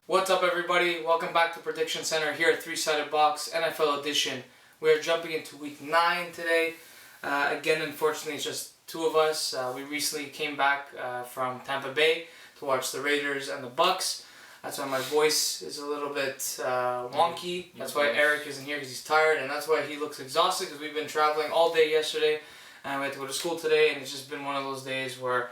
What's up, everybody? Welcome back to Prediction Center here at Three-Sided Box NFL Edition. We are jumping into Week 9 today. Again, unfortunately, it's just two of us. We recently came back from Tampa Bay to watch the Raiders and the Bucks. That's why my voice is a little bit wonky. That's why Eric isn't here because he's tired, and that's why he looks exhausted because we've been traveling all day yesterday, and we had to go to school today, and it's just been one of those days where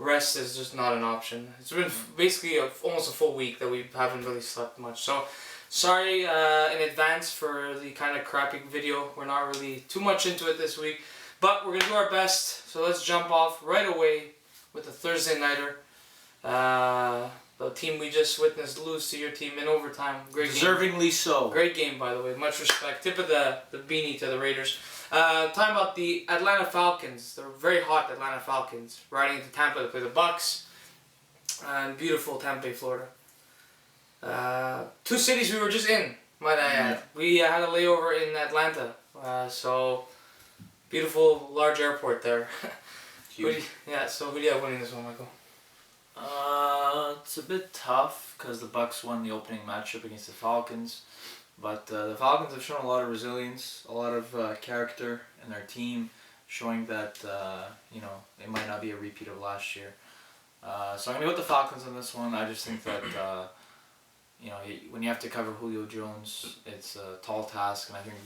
rest is just not an option. It's been basically almost a full week that we haven't really slept much. So, sorry in advance for the kind of crappy video. We're not really too much into it this week, but we're going to do our best. So let's jump off right away with the Thursday Nighter. The team we just witnessed lose to your team in overtime. Great Deservingly game. so. Great game, by the way. Much respect. Tip of the beanie to the Raiders. Talking about the Atlanta Falcons. They're very hot Atlanta Falcons. Riding into Tampa to play the Bucks. And beautiful Tampa, Florida. Two cities we were just in, might I add. We had a layover in Atlanta. So, beautiful, large airport there. So who do you have winning this one, Michael? It's a bit tough because the Bucks won the opening matchup against the Falcons, but the Falcons have shown a lot of resilience, a lot of character in their team, showing that it might not be a repeat of last year. So I'm gonna go with the Falcons on this one. I just think that when you have to cover Julio Jones, it's a tall task, and I think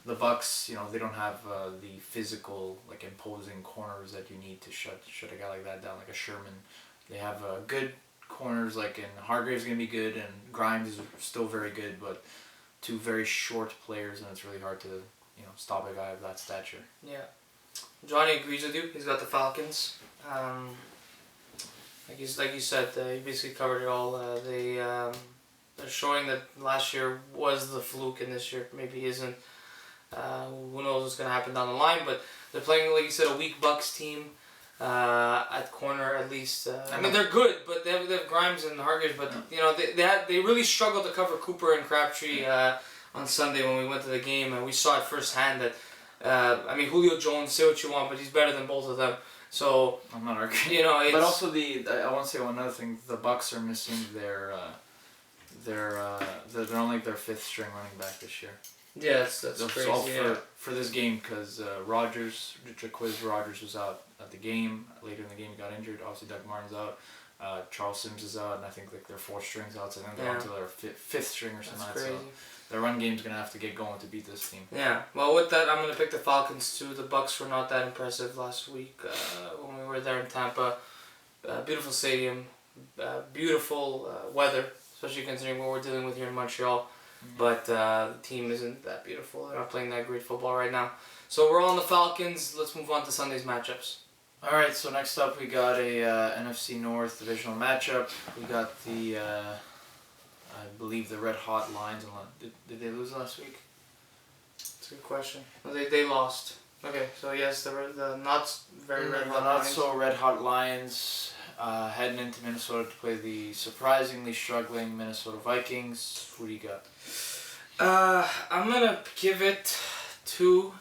the Bucks, they don't have the physical, imposing corners that you need to shut a guy like that down, like a Sherman. They have good corners, and Hargrave's going to be good, and Grimes is still very good, but two very short players, and it's really hard to, stop a guy of that stature. Yeah. Johnny agrees with you. He's got the Falcons. Like you said, he basically covered it all. They're showing that last year was the fluke, and this year maybe isn't. Who knows what's going to happen down the line, but they're playing, like you said, a weak Bucks team. At corner, at least. They're good, but they have Grimes and Hargraves. But they really struggled to cover Cooper and Crabtree on Sunday when we went to the game, and we saw it firsthand. That Julio Jones, say what you want, but he's better than both of them. So I'm not arguing. But also I want to say one other thing. The Bucks are missing they're only their fifth string running back this year. Yeah, that's crazy. For this game, because Jacquizz Rodgers was out at the game. Later in the game, he got injured. Obviously, Doug Martin's out. Charles Sims is out, and I think their fourth string's out. So I think they're on to their fifth string or something. That's crazy. So their run game's gonna have to get going to beat this team. Yeah. Well, with that, I'm gonna pick the Falcons too. The Bucks were not that impressive last week when we were there in Tampa. Beautiful stadium, beautiful weather, especially considering what we're dealing with here in Montreal. But the team isn't that beautiful. They're not playing that great football right now. So we're on the Falcons. Let's move on to Sunday's matchups. Alright, so next up we got a NFC North divisional matchup. We got the, I believe the Red Hot Lions. Did they lose last week? That's a good question. No, they lost. Okay, so yes, the not very red hot not Lions. so red hot Lions heading into Minnesota to play the surprisingly struggling Minnesota Vikings. Who do you got? I'm going to give it to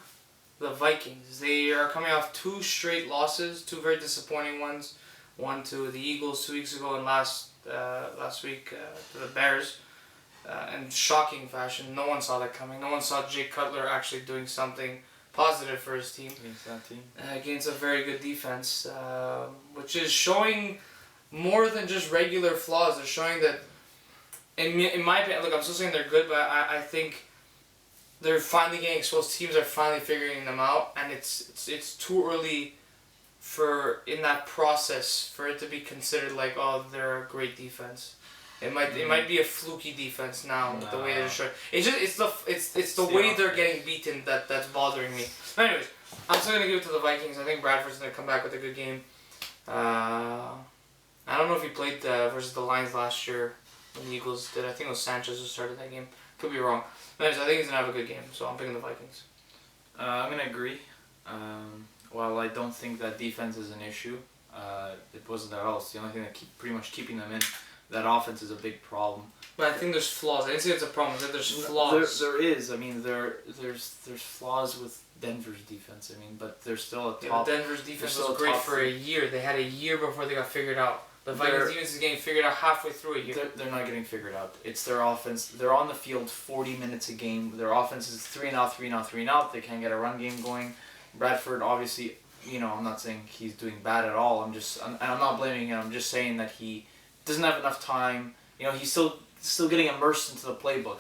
the Vikings. They are coming off two straight losses, two very disappointing ones. One to the Eagles 2 weeks ago, and last week to the Bears. In shocking fashion. No one saw that coming. No one saw Jake Cutler actually doing something positive for his team. Against that team. Against a very good defense, which is showing more than just regular flaws. They're showing that, in my opinion, look, I'm still saying they're good, but I think they're finally getting exposed. Teams are finally figuring them out, and it's too early in that process for it to be considered like, oh, they're a great defense. It might be a fluky defense now with the way they're showing. It's the way they're getting beaten that's bothering me. But anyways, I'm still gonna give it to the Vikings. I think Bradford's gonna come back with a good game. I don't know if he played versus the Lions last year when the Eagles did. I think it was Sanchez who started that game. Could be wrong. But anyways, I think he's gonna have a good game, so I'm picking the Vikings. I'm gonna agree. While I don't think that defense is an issue, it wasn't at all. It's the only thing that pretty much keeping them in. that offense is a big problem. But I think there's flaws. I didn't say it's a problem. I said there's flaws. There is. I mean, there's flaws with Denver's defense. I mean, but they're still a top. Denver's defense was great for a year. They had a year before they got figured out. The Vikings defense is getting figured out halfway through a year. They're not getting figured out. It's their offense. They're on the field 40 minutes a game. Their offense is 3 and out, 3 and out, 3 and out. They can't get a run game going. Bradford, obviously, I'm not saying he's doing bad at all. I'm not blaming him. I'm just saying that he doesn't have enough time. He's still getting immersed into the playbook.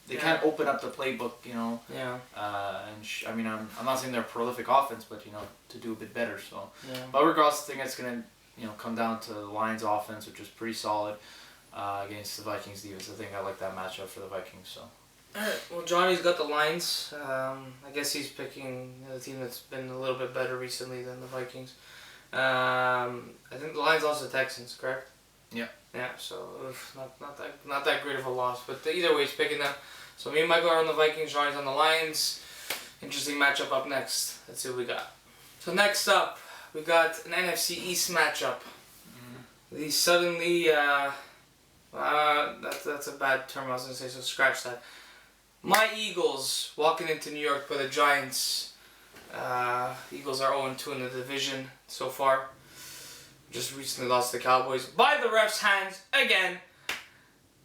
They can't open up the playbook. Yeah. I'm not saying they're a prolific offense, but to do a bit better. So, yeah. But regardless, I think it's gonna come down to the Lions' offense, which is pretty solid against the Vikings' defense. I think I like that matchup for the Vikings. So. Alright, well, Johnny's got the Lions. I guess he's picking the team that's been a little bit better recently than the Vikings. I think the Lions lost to the Texans, correct? Yeah. Yeah, so not that great of a loss, but either way, he's picking them. So me and Michael are on the Vikings, Johnny's on the Lions. Interesting matchup up next. Let's see what we got. So next up, we got an NFC East matchup. The suddenly, that's a bad term I was going to say, so scratch that. My Eagles walking into New York for the Giants. Eagles are 0-2 in the division so far. Just recently lost to the Cowboys by the ref's hands again.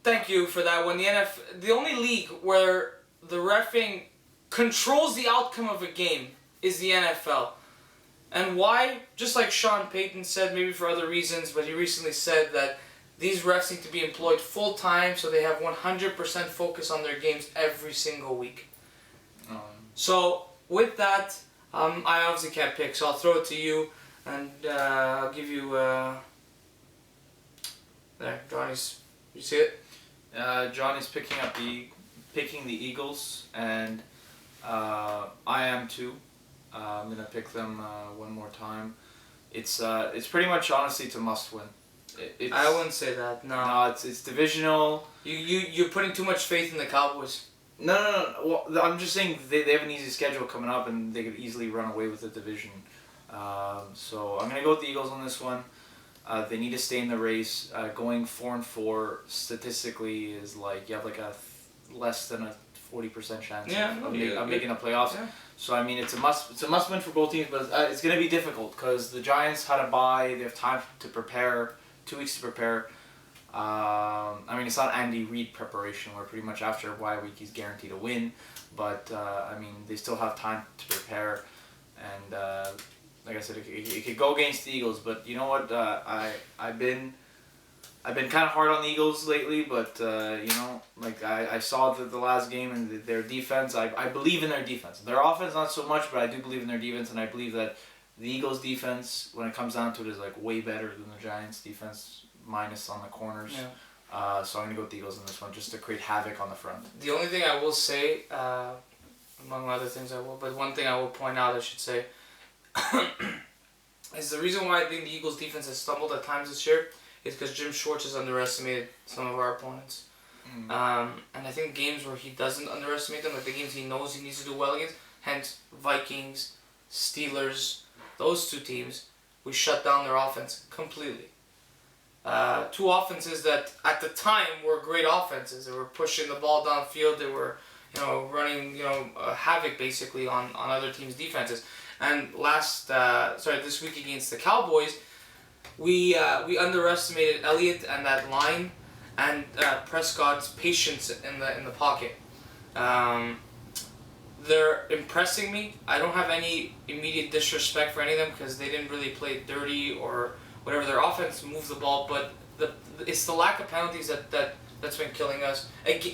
Thank you for that one. The only league where the reffing controls the outcome of a game is the NFL. And why? Just like Sean Payton said, maybe for other reasons, but he recently said that these refs need to be employed full time so they have 100% focus on their games every single week. So with that, I obviously can't pick, so I'll throw it to you, and I'll give you. There, Johnny's. You see it? Johnny's picking the Eagles, and I am too. I'm gonna pick them one more time. It's pretty much honestly to must win. I wouldn't say that. No, it's divisional. You're putting too much faith in the Cowboys. No. Well, I'm just saying they have an easy schedule coming up, and they could easily run away with the division. So I'm gonna go with the Eagles on this one. They need to stay in the race. Going 4-4 statistically is like you have like a less than a 40% chance of making the playoffs. Yeah. So I mean it's a must win for both teams, but it's gonna be difficult because the Giants had a bye. They have time to prepare, 2 weeks to prepare. It's not Andy Reid preparation where pretty much after a bye week he's guaranteed a win, but they still have time to prepare, and like I said, it could go against the Eagles. But you know what? I've been kind of hard on the Eagles lately, but I saw the last game and their defense. I believe in their defense. Their offense not so much, but I do believe in their defense, and I believe that the Eagles defense, when it comes down to it, is like way better than the Giants defense, minus on the corners. Yeah. So I'm gonna go with the Eagles in this one, just to create havoc on the front. The only thing I will say, among other things but one thing I will point out, I should say, is the reason why I think the Eagles defense has stumbled at times this year is because Jim Schwartz has underestimated some of our opponents. And I think games where he doesn't underestimate them, like the games he knows he needs to do well against, hence Vikings, Steelers, those 2 teams, we shut down their offense completely. 2 offenses that at the time were great offenses. They were pushing the ball downfield. They were, running, havoc basically on other teams' defenses. And this week against the Cowboys, we underestimated Elliott and that line, and Prescott's patience in the pocket. They're impressing me. I don't have any immediate disrespect for any of them because they didn't really play dirty or whatever. Their offense moves the ball, but it's the lack of penalties that's been killing us.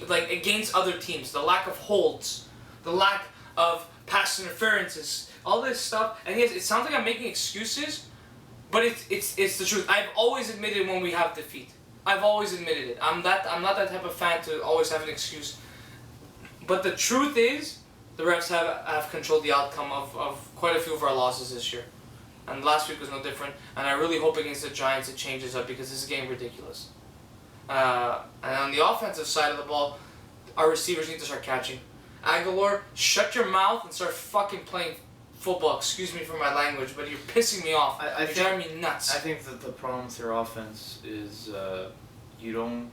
Like against other teams, the lack of holds, the lack of pass interferences, all this stuff. And yes, it sounds like I'm making excuses, but it's the truth. I've always admitted when we have defeat. I've always admitted it. I'm not that type of fan to always have an excuse. But the truth is, the refs have controlled the outcome of quite a few of our losses this year. And last week was no different. And I really hope against the Giants it changes up because this is getting ridiculous. And on the offensive side of the ball, our receivers need to start catching. Aguilar, shut your mouth and start fucking playing football. Excuse me for my language, but you're pissing me off. You're driving me nuts. I think that the problem with your offense is you don't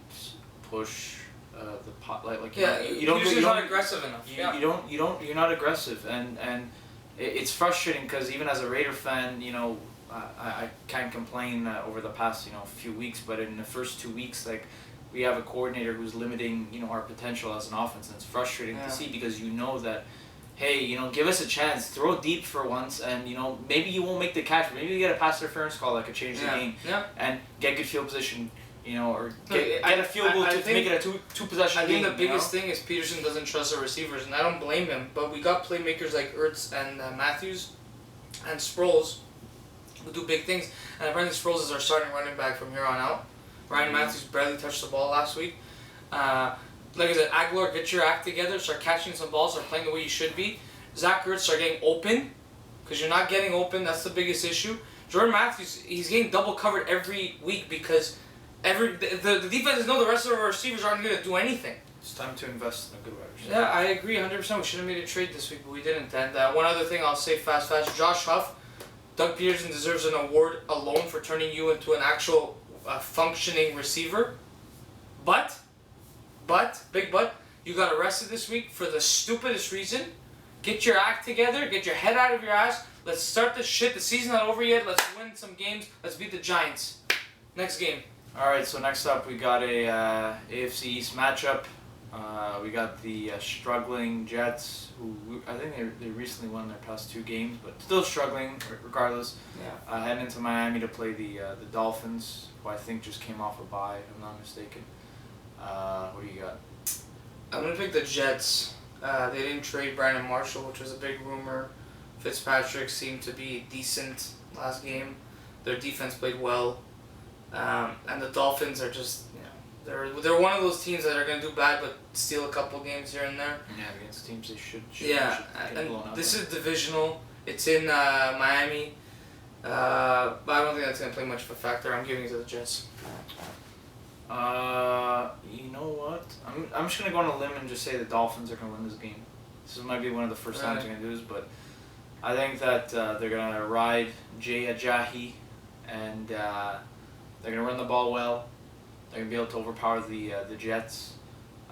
push the pot like Yeah, you don't. Peterson's not aggressive enough. You're not aggressive, and it's frustrating because even as a Raider fan, I can't complain over the past few weeks, but in the first 2 weeks, like, we have a coordinator who's limiting our potential as an offense, and it's frustrating to see because that, hey, give us a chance, throw deep for once, and maybe you won't make the catch, maybe you get a pass interference call that could change the game, and get good field position, or get a field goal to make it a two possession game. I think the biggest thing is Peterson doesn't trust the receivers, and I don't blame him. But we got playmakers like Ertz and Matthews and Sproles who do big things. And apparently Sproles is our starting running back from here on out. Ryan Matthews barely touched the ball last week. Like I said, Aguilar, get your act together, start catching some balls, start playing the way you should be. Zach Ertz, start getting open, because you're not getting open. That's the biggest issue. Jordan Matthews, he's getting double covered every week because the defenses know the rest of our receivers aren't going to do anything. It's time to invest in a good wide receiver. Yeah, I agree 100%. We should have made a trade this week, but we didn't. And one other thing I'll say fast. Josh Huff, Doug Peterson deserves an award alone for turning you into an actual functioning receiver. But, big but, you got arrested this week for the stupidest reason. Get your act together, get your head out of your ass. Let's start this shit. The season's not over yet. Let's win some games. Let's beat the Giants. Next game. Alright, so next up we got a AFC East matchup. We got the struggling Jets, who I think they recently won their past 2 games, but still struggling regardless. Yeah. Heading into Miami to play the Dolphins, who I think just came off a bye, if I'm not mistaken. What do you got? I'm going to pick the Jets. They didn't trade Brandon Marshall, which was a big rumor. Fitzpatrick seemed to be decent last game. Their defense played well. And the Dolphins are just, they're one of those teams that are going to do bad but steal a couple games here and there. Yeah, against teams they should and this is divisional. It's in Miami. But I don't think that's going to play much of a factor. I'm giving it to the Jets. You know what? I'm just going to go on a limb and just say the Dolphins are going to win this game. This might be one of the first times they're going to do this, but I think that they're going to ride Jay Ajayi, and they're going to run the ball well. They're going to be able to overpower the Jets.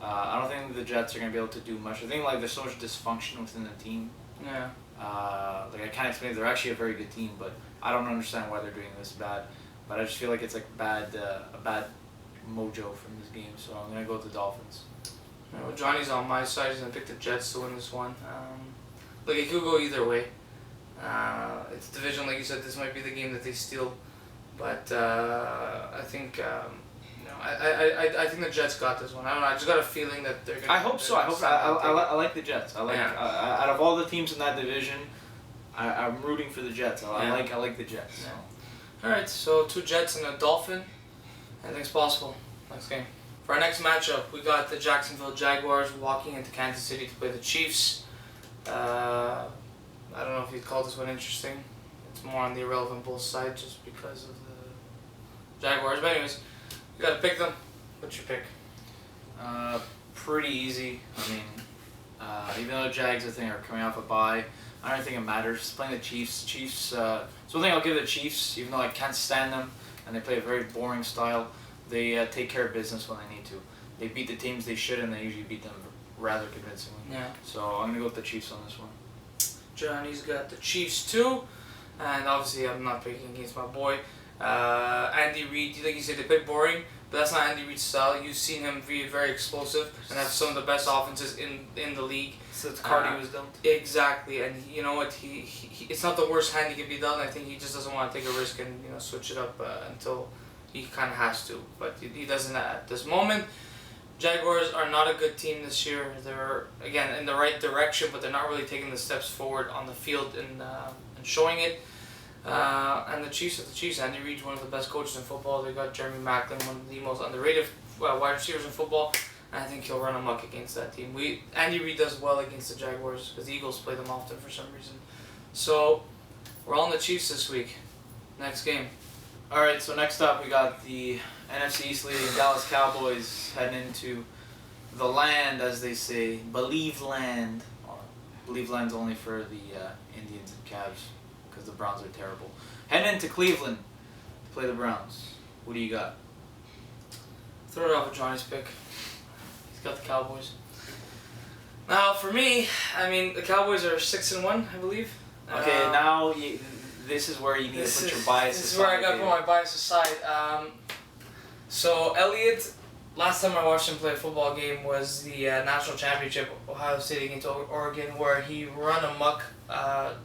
I don't think the Jets are going to be able to do much. I think there's so much dysfunction within the team. Yeah. I can't explain it. They're actually a very good team, but I don't understand why they're doing this bad. But I just feel like it's like a bad mojo from this game. So I'm going to go with the Dolphins. Well, Johnny's on my side. He's going to pick the Jets to win this one. It could go either way. It's division, like you said. This might be the game that they steal. But I think I think the Jets got this one. I don't know. I just got a feeling that they're gonna. I hope so. I like the Jets. I like out of all the teams in that division, I'm rooting for the Jets. I like the Jets. So. All right, so 2 Jets and a Dolphin. Anything's possible. Next game. For our next matchup, we got the Jacksonville Jaguars walking into Kansas City to play the Chiefs. I don't know if you'd call this one interesting. It's more on the irrelevant Bulls side just because of the Jaguars. But anyways, you got to pick them. What's your pick? Pretty easy. I mean, even though the Jags, I think, are coming off a bye, I don't think it matters. Just playing the Chiefs. So one thing I'll give the Chiefs, even though I can't stand them, and they play a very boring style, they take care of business when they need to. They beat the teams they should, and they usually beat them rather convincingly. Yeah. So I'm going to go with the Chiefs on this one. Johnny's got the Chiefs too, and obviously I'm not picking against my boy. Andy Reid, like you said, they play boring, but that's not Andy Reid's style. You've seen him be very explosive and have some of the best offenses in the league. Since Cardi was dumped. Exactly, and you know what? He it's not the worst hand he can be dealt. I think he just doesn't want to take a risk and switch it up until he kind of has to, but he doesn't at this moment. Jaguars are not a good team this year. They're, again, in the right direction, but they're not really taking the steps forward on the field and showing it. And the Chiefs are the Chiefs. Andy Reid's one of the best coaches in football. They got Jeremy Maclin, one of the most underrated wide receivers in football. And I think he'll run amok against that team. Andy Reid does well against the Jaguars because the Eagles play them often for some reason. So, we're all on the Chiefs this week. Next game. Alright, so next up we got the NFC East leading Dallas Cowboys heading into the land, as they say, Believe Land. Well, Believe Land's only for the Indians and Cavs, because the Browns are terrible. Heading into Cleveland to play the Browns. What do you got? Throw it off with Johnny's pick. He's got the Cowboys. Now for me, I mean the Cowboys are 6-1, I believe. Okay, now this is where you need to put your bias aside. This is where I got to put my bias aside. So Elliott, last time I watched him play a football game was the national championship, Ohio State against Oregon, where he ran amok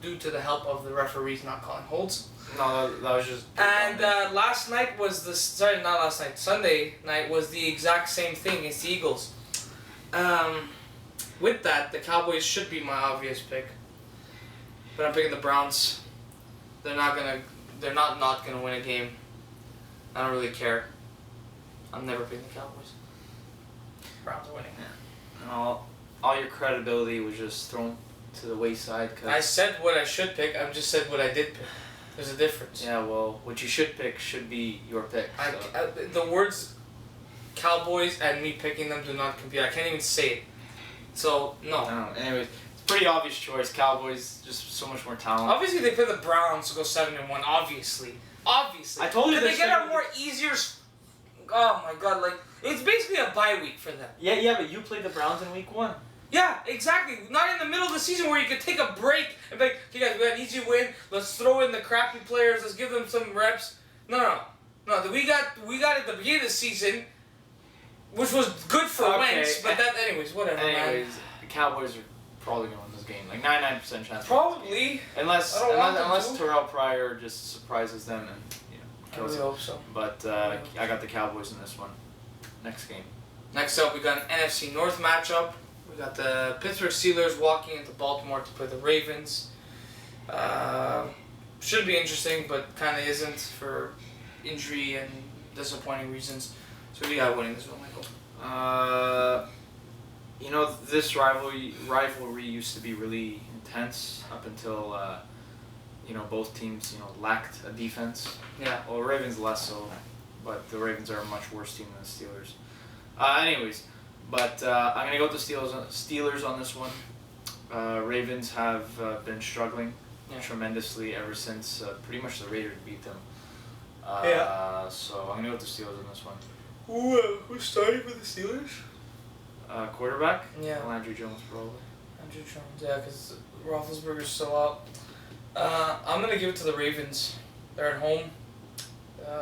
due to the help of the referees not calling holds. No, that was just. And last night was Sunday night was the exact same thing against the Eagles. With that, the Cowboys should be my obvious pick. But I'm picking the Browns. They're not gonna win a game. I don't really care. I'm never picking the Cowboys. Browns are winning. Yeah. All your credibility was just thrown to the wayside. I said what I should pick. I just said what I did pick. There's a difference. Yeah, well, what you should pick should be your pick. So. The words Cowboys and me picking them do not compete. I can't even say it. So, no. Anyways, it's a pretty obvious choice. Cowboys, just so much more talent. Obviously, they play the Browns to go 7-1. Obviously. I told you they get a more easier... Oh my god, like, it's basically a bye week for them. Yeah, but you played the Browns in week 1. Yeah, exactly. Not in the middle of the season where you could take a break and be like, okay guys, we got an easy win. Let's throw in the crappy players. Let's give them some reps. No. We got at the beginning of the season, which was good for Wentz, but anyways, whatever, man. The Cowboys are probably going to win this game. Like 99% chance. Probably. Unless Terrell Pryor just surprises them and kills I hope so. But I got the Cowboys in this one. Next game. Next up, we got an NFC North matchup. We got the Pittsburgh Steelers walking into Baltimore to play the Ravens. Should be interesting, but kind of isn't for injury and disappointing reasons. So who do you got winning this one, Michael? This rivalry used to be really intense up until both teams lacked a defense. Yeah. Well, Ravens less so, but the Ravens are a much worse team than the Steelers. But I'm gonna go with the Steelers on this one. Ravens have been struggling tremendously ever since pretty much the Raiders beat them. So I'm gonna go with the Steelers on this one. Who's starting for the Steelers? Quarterback? Yeah. Well, Andrew Jones probably. Andrew Jones, yeah, because Roethlisberger's still out. I'm gonna give it to the Ravens. They're at home.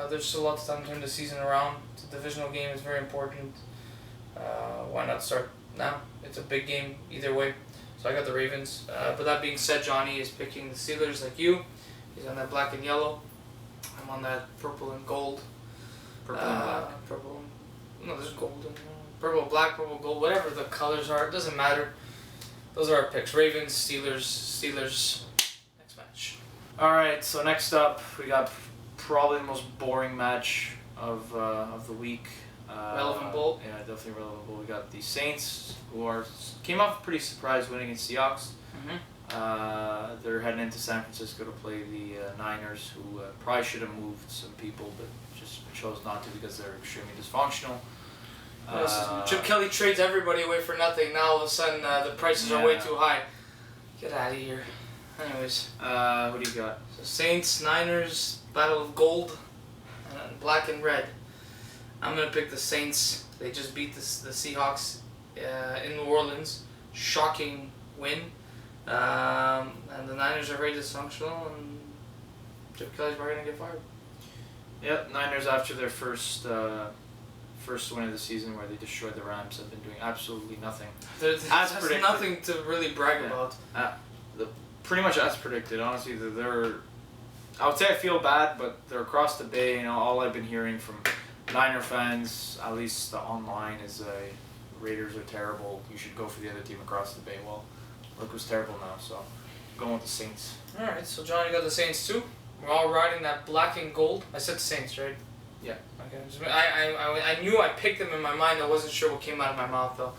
There's still lots of time to turn the season around. It's a divisional game. It's very important. Why not start now? It's a big game either way. So I got the Ravens. But that being said, Johnny is picking the Steelers like you. He's on that black and yellow. I'm on that purple and gold. Purple and black. No, there's gold and purple, black, purple, gold. Whatever the colors are, it doesn't matter. Those are our picks. Ravens, Steelers. Next match. All right. So next up, we got probably the most boring match of the week. Relevant Bowl? Yeah, definitely Relevant Bowl. We got the Saints, who came off pretty surprised winning against Seahawks. Mm-hmm. They're heading into San Francisco to play the Niners, who probably should have moved some people, but just chose not to because they're extremely dysfunctional. Chip Kelly trades everybody away for nothing. Now all of a sudden the prices are way too high. Get out of here. Anyways. What do you got? So Saints, Niners, battle of gold, and black and red. I'm going to pick the Saints. They just beat the Seahawks in New Orleans. Shocking win. And the Niners are very dysfunctional, and Chip Kelly's probably going to get fired. Yep, Niners after their first win of the season where they destroyed the Rams have been doing absolutely nothing. There's nothing to really brag about. Pretty much as predicted. Honestly, I would say I feel bad, but they're across the bay. All I've been hearing from Niner fans, at least online, is Raiders are terrible. You should go for the other team across the bay. Well, look who's terrible now. So, I'm going with the Saints. All right. So Johnny got the Saints too. We're all riding that black and gold. I said Saints, right? Yeah. Okay. I knew I picked them in my mind. I wasn't sure what came out of my mouth though.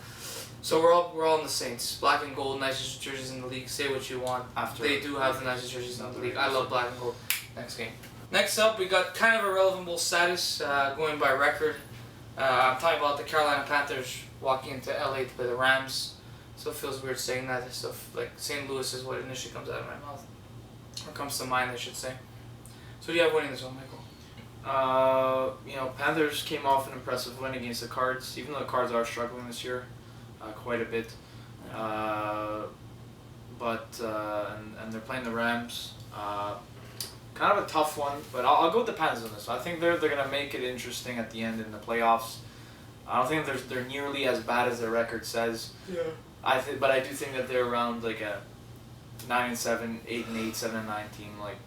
So we're all in the Saints. Black and gold, nicest jerseys in the league. Say what you want. They do have the nicest jerseys in the league. I love black and gold. Next game. Next up, we got kind of a relevant bowl status going by record. I'm talking about the Carolina Panthers walking into LA to play the Rams. Still feels weird saying that. Stuff like St. Louis is what initially comes out of my mouth. Or comes to mind, I should say. So who do you have winning this one, Michael? Panthers came off an impressive win against the Cards, even though the Cards are struggling this year quite a bit. And they're playing the Rams. Kind of a tough one, but I'll go with the Panthers on this. I think they're gonna make it interesting at the end in the playoffs. I don't think they're nearly as bad as their record says. Yeah. But I do think that they're around like a 9-7, 8-8, 7-9 team. Like,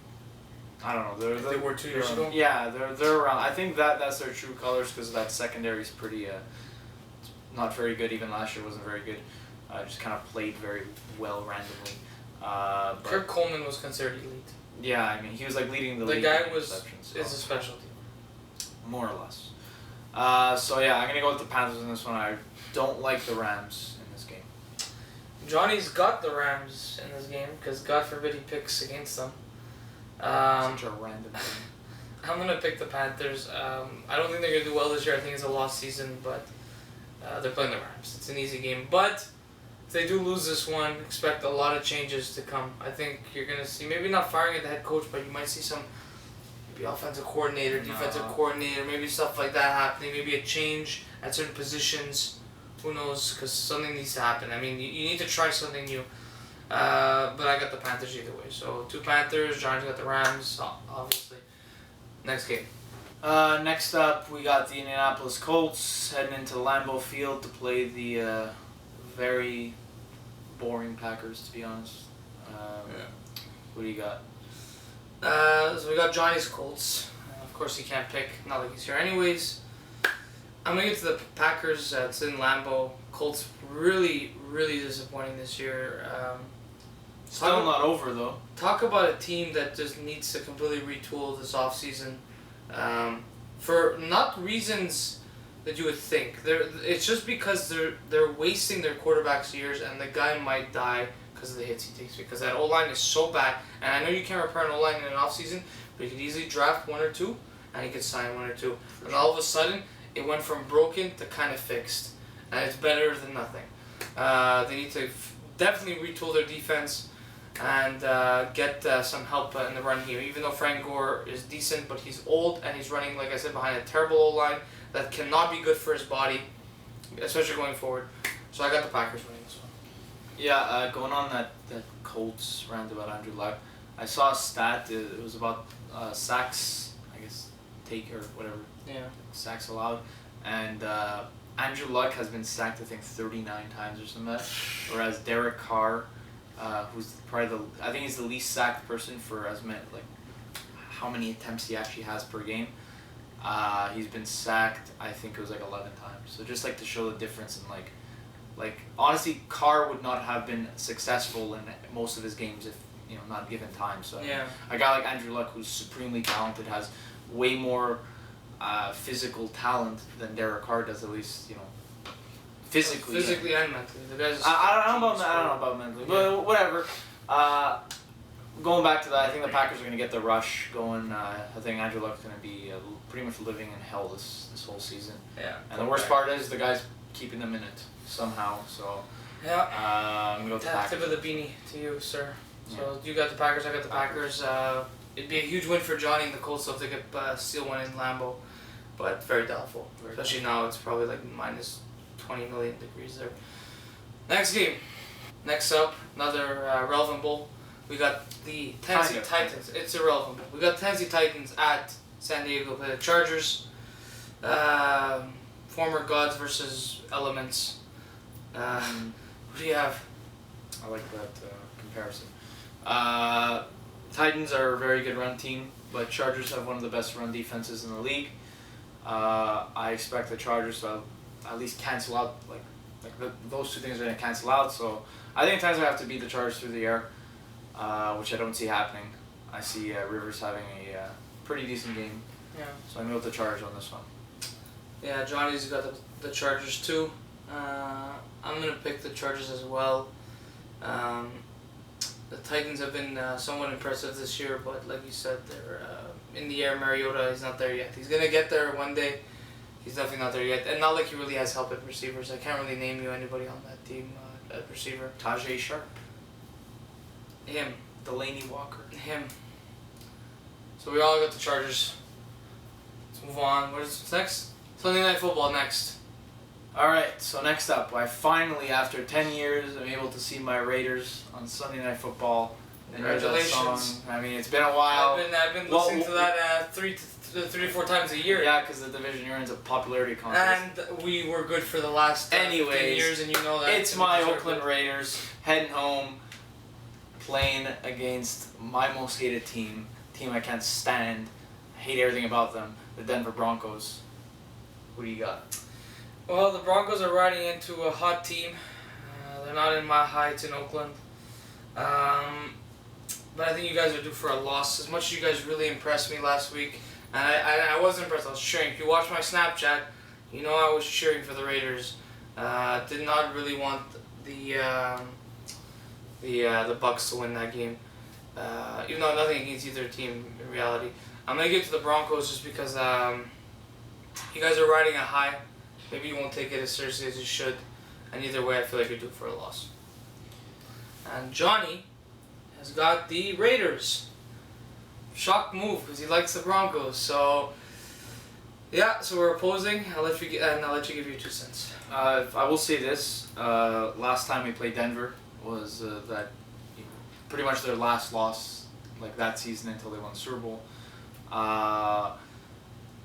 I don't know. They were 2 years ago. Yeah, they're around. I think that's their true colors because that secondary is pretty not very good. Even last year wasn't very good. Just kind of played very well randomly. Kirk Coleman was considered elite. Yeah, I mean he was like leading the league. The guy in is receptions, a specialty. more or less. So yeah, I'm gonna go with the Panthers in this one. I don't like the Rams in this game. Johnny's got the Rams in this game because God forbid he picks against them. Such a random thing. I'm gonna pick the Panthers. I don't think they're gonna do well this year. I think it's a lost season, but they're playing the Rams. It's an easy game, but if they do lose this one, expect a lot of changes to come. I think you're gonna see maybe not firing at the head coach, but you might see some maybe offensive coordinator, defensive coordinator, maybe stuff like that happening. Maybe a change at certain positions. Who knows? Because something needs to happen. I mean, you need to try something new. But I got the Panthers either way. So 2 Panthers. John's got the Rams, obviously. Next game. Next up, we got the Indianapolis Colts heading into Lambeau Field to play the very boring Packers, to be honest. What do you got? So we got Johnny's Colts. Of course, he can't pick. Not like he's here anyways. I'm going to get to the Packers. It's in Lambeau. Colts really, really disappointing this year. Still not over, though. Talk about a team that just needs to completely retool this offseason. For not reasons that you would think. It's just because they're wasting their quarterback's years, and the guy might die because of the hits he takes. Because that O-line is so bad, and I know you can't repair an O-line in an offseason, but you could easily draft 1 or 2, and you could sign 1 or 2. And all of a sudden, it went from broken to kind of fixed, and it's better than nothing. They need to definitely retool their defense and get some help in the run here. Even though Frank Gore is decent, but he's old and he's running, like I said, behind a terrible O-line that cannot be good for his body, especially going forward. So I got the Packers winning this one. Yeah, going on that Colts rant about Andrew Luck, I saw a stat. It was about sacks, I guess, take or whatever. Yeah. Sacks allowed, and Andrew Luck has been sacked, I think, 39 times or something like that, whereas Derek Carr, who's probably I think he's the least sacked person for how many attempts he actually has per game. He's been sacked, I think it was 11 times. So just to show the difference in honestly, Carr would not have been successful in most of his games if not given time. So yeah. A guy like Andrew Luck, who's supremely talented, has way more physical talent than Derek Carr does, at least physically. Physically and mentally. The guy's I don't know about mentally, but whatever. Going back to that, I think the Packers are going to get the rush going. I think Andrew Luck's going to be pretty much living in hell this whole season. Yeah. And the worst part is the guy's keeping them in it somehow. So yeah. I'm going to go with the Packers. Tip of the beanie to you, sir. So you got the Packers, I got the Packers. It'd be a huge win for Johnny and the Colts if they could steal one in Lambeau, but very doubtful. Especially now it's probably minus 20 million degrees there. Next game. Next up, another relevant bowl. We got the Tennessee Titans. It's irrelevant. We got Tennessee Titans at San Diego play the Chargers. Former gods versus elements. Who do you have? I like that comparison. Titans are a very good run team, but Chargers have one of the best run defenses in the league. I expect the Chargers to at least cancel out, those two things are going to cancel out. So I think Titans have to beat the Chargers through the air, which I don't see happening. I see Rivers having a pretty decent game. Yeah. So I'm going to go with the Chargers on this one. Yeah, Johnny's got the Chargers too. I'm going to pick the Chargers as well. The Titans have been somewhat impressive this year, but like you said, they're in the air. Mariota, he's not there yet. He's going to get there one day. He's definitely not there yet. And not like he really has help at receivers. I can't really name you anybody on that team at receiver. Tajay Sharp. Him. Delaney Walker. Him. So we all got the Chargers. Let's move on. What's next? Sunday Night Football next. Alright, so next up, I finally, after 10 years, am able to see my Raiders on Sunday Night Football. Congratulations. That song. I mean, it's been a while. I've been listening to that three to four times a year. Yeah, because the division you're in is a popularity contest. And we were good for the last 15 years, and you know that. It's my Oakland Raiders heading home, playing against my most hated team I can't stand. I hate everything about them, the Denver Broncos. What do you got? Well, the Broncos are riding into a hot team. They're not in my heights in Oakland. But I think you guys are due for a loss. As much as you guys really impressed me last week, and I was impressed. I was cheering. If you watch my Snapchat, you know I was cheering for the Raiders. Did not really want the Bucs to win that game. Even though nothing against either team in reality. I'm gonna give it to the Broncos just because you guys are riding a high. Maybe you won't take it as seriously as you should. And either way, I feel like you're due for a loss. And Johnny has got the Raiders. Shock move because he likes the Broncos. So yeah, so we're opposing. I'll let you give your 2 cents. I will say this: last time we played Denver was that pretty much their last loss, like that season until they won the Super Bowl.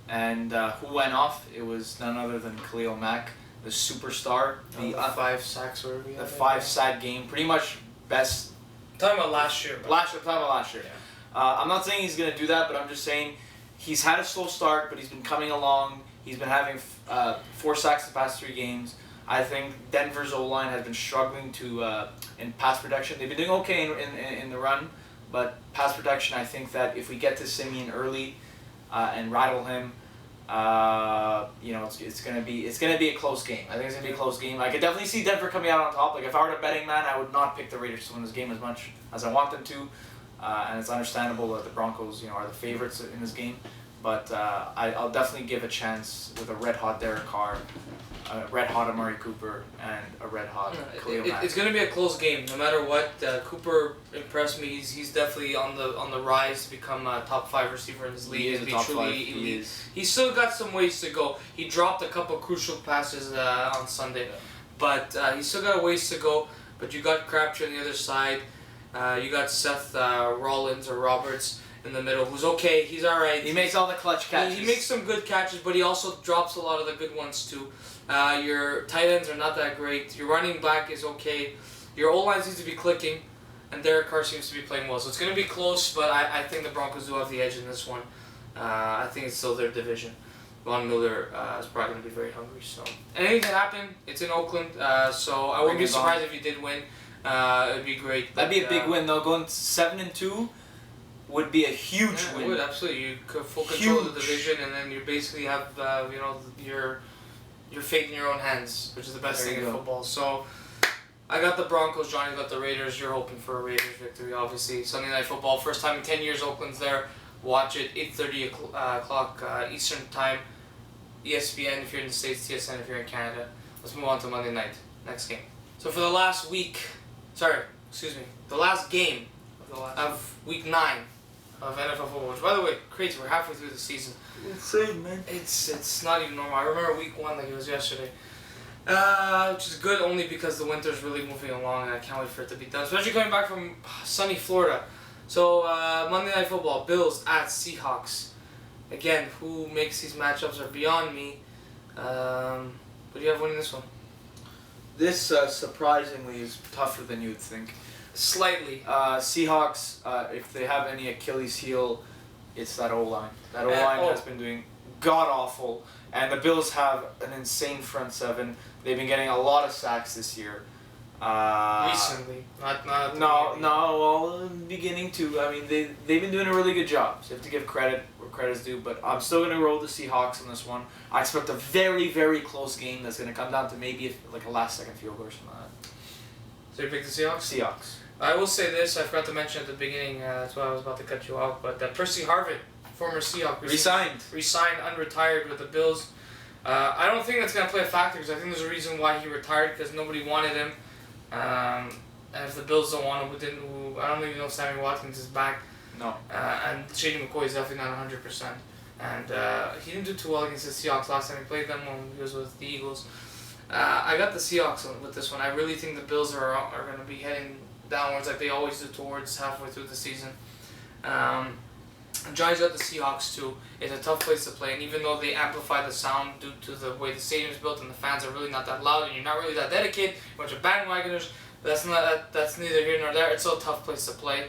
And who went off? It was none other than Khalil Mack, the superstar. The 5 sacks or the 5-sack game, pretty much best. Talking about last year. Talking about last year. Yeah. I'm not saying he's gonna do that, but I'm just saying he's had a slow start, but he's been coming along. He's been having 4 sacks the past 3 games. I think Denver's O-line has been struggling in pass protection. They've been doing okay in the run, but pass protection, I think that if we get to Simeon early and rattle him, it's gonna be a close game. I think it's gonna be a close game. I could definitely see Denver coming out on top. Like if I were a betting man, I would not pick the Raiders to win this game as much as I want them to, and it's understandable that the Broncos, are the favorites in this game. But I'll definitely give a chance with a red-hot Derek Carr, a red-hot Amari Cooper, and a red-hot Khalil Mack. It's going to be a close game, no matter what. Cooper impressed me. He's definitely on the rise to become a top 5 receiver in this league. He is a top 5. He is. He's still got some ways to go. He dropped a couple crucial passes on Sunday, but he's still got a ways to go. But you got Crabtree on the other side. You got Seth Rollins or Roberts in the middle, who's okay. He's all right. He makes all the clutch catches. He makes some good catches, but he also drops a lot of the good ones too. Your tight ends are not that great. Your running back is okay. Your O-line seems to be clicking, and Derek Carr seems to be playing well. So it's going to be close, but I think the Broncos do have the edge in this one. I think it's still their division. Von Miller is probably going to be very hungry. So anything can happen. It's in Oakland, so I wouldn't be surprised if you did win. It'd be great. That'd be a big win though. Going 7-2 would be a huge win. It would, absolutely. You could full control of the division, and then you basically have your fate in your own hands, which is the best thing in football. So I got the Broncos. Johnny got the Raiders. You're hoping for a Raiders victory, obviously. Sunday Night Football, first time in 10 years. Oakland's there. Watch it 8:30 o'clock Eastern time. ESPN if you're in the States, TSN if you're in Canada. Let's move on to Monday night. Next game. So for the last game of week 9 of NFL football, which by the way, crazy, we're halfway through the season. Insane, man. It's not even normal. I remember week 1 like it was yesterday. Which is good only because the winter's really moving along and I can't wait for it to be done. Especially coming back from sunny Florida. So Monday Night Football, Bills at Seahawks. Again, who makes these matchups are beyond me. What do you have winning this one? This surprisingly is tougher than you would think. Slightly. Seahawks, if they have any Achilles heel, it's that O-line. That O-line has been doing god-awful. And the Bills have an insane front 7. They've been getting a lot of sacks this year. Recently. Beginning to. I mean, they've been doing a really good job. So you have to give credit where credit's due. But I'm still going to roll the Seahawks on this one. I expect a very, very close game that's going to come down to maybe like a last-second field goal or something like that. So you pick the Seahawks? Seahawks. I will say this. I forgot to mention at the beginning. That's why I was about to cut you off. But Percy Harvin, former Seahawk. Resigned, unretired with the Bills. I don't think that's going to play a factor because I think there's a reason why he retired because nobody wanted him. And if the Bills don't want him, I don't even know if Sammy Watkins is back. No. And Shady McCoy is definitely not 100%. And he didn't do too well against the Seahawks last time he played them when he was with the Eagles. I got the Seahawks with this one. I really think the Bills are going to be heading downwards like they always do towards halfway through the season. Johnny's got the Seahawks too. It's a tough place to play, and even though they amplify the sound due to the way the stadium's built and the fans are really not that loud and you're not really that dedicated, a bunch of bandwagoners, but that's neither here nor there. It's still a tough place to play.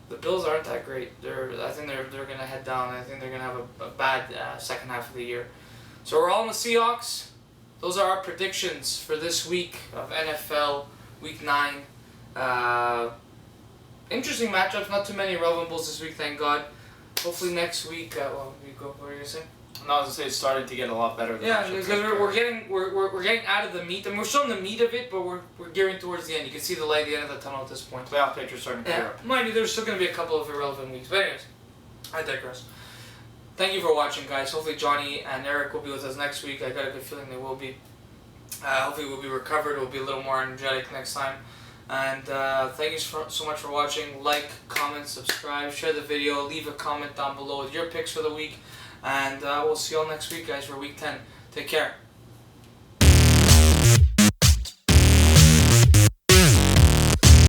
The Bills aren't that great. I think they're gonna head down. I think they're gonna have a bad second half of the year. So we're all in the Seahawks. Those are our predictions for this week of NFL Week 9. Interesting matchups. Not too many relevant bulls this week, thank God. Hopefully next week. What were you gonna say? No, I was gonna say it's starting to get a lot better. Yeah, because we're getting out of the meat, and we're still in the meat of it, but we're gearing towards the end. You can see the light at the end of the tunnel at this point. Playoff picture starting to clear up. Mind you, there's still gonna be a couple of irrelevant weeks, but anyways, I digress. Thank you for watching, guys. Hopefully Johnny and Eric will be with us next week. I got a good feeling they will be. Hopefully we'll be recovered. We'll be a little more energetic next time. And thank you so much for watching. Like, comment, subscribe, share the video, leave a comment down below with your picks for the week. And we'll see you all next week, guys, for Week 10. Take care.